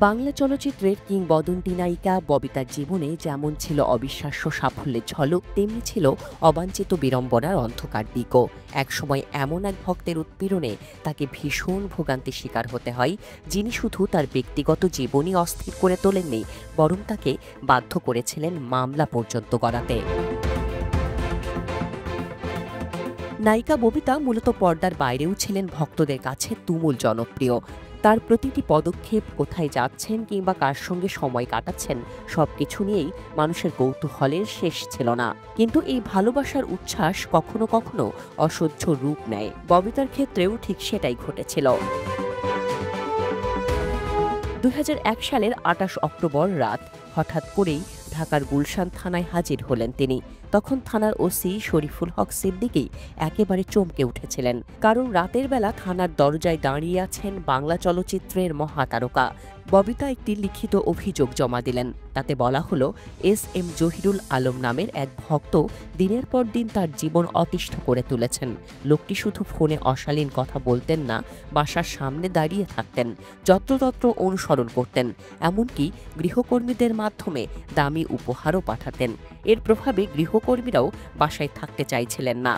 বাংলা চলচ্চিত্রের কিংবদন্তি নায়িকা ববিতার জীবনে যেমন ছিল অবিশ্বাস্য সাফল্যের ঝলক, তেমনি ছিল অবাঞ্ছিত বিড়ম্বনার অন্ধকার দিকও। একসময় এমন এক ভক্তের উৎপীড়নে তাকে ভীষণ ভোগান্তির শিকার হতে হয়, যিনি শুধু তার ব্যক্তিগত জীবনই অস্থির করে তোলেননি, বরং তাকে বাধ্য করেছিলেন মামলা পর্যন্ত করাতে। নায়িকা ববিতা মূলত পর্দার বাইরেও ছিলেন ভক্তদের কাছে তুমুল জনপ্রিয়। তার প্রতিটি পদক্ষেপ, কোথায় যাচ্ছেন কিংবা কার সঙ্গে সময় কাটাচ্ছেন, সবকিছু নিয়েই মানুষের কৌতূহলের শেষ ছিল না। কিন্তু এই ভালোবাসার উচ্ছ্বাস কখনো কখনো অসহ্য রূপ নেয়। ববিতার ক্ষেত্রেও ঠিক সেটাই ঘটেছিল। ২০০১ সালের ২৮ অক্টোবর রাত হঠাৎ করেই ঢাকার গুলশান থানায় হাজির হলেন তিনি। তখন থানার ওসি শরীফুল হক সিদ্দিকী একেবারে চমকে উঠেছিলেন, কারণ রাতের বেলা থানার দরজায় দাঁড়িয়ে আছেন বাংলা চলচ্চিত্রের মহাতারকা। ববিতা একটি লিখিত অভিযোগ জমা দিলেন। তাতে বলা হলো, এস.এম. জহিরুল আলম নামের এক ভক্ত দিনের পর দিন তার জীবন অতিষ্ঠ করে তুলেছেন। লোকটি শুধু ফোনে অশালীন কথা বলতেন না, বাসার সামনে দাঁড়িয়ে থাকতেন, যত্রতত্র অনুসরণ করতেন, এমনকি গৃহকর্মীদের মাধ্যমে দামি উপহারও পাঠাতেন। এর প্রভাবে গৃহকর্মীরাও বাসায় থাকতে চাইছিলেন না।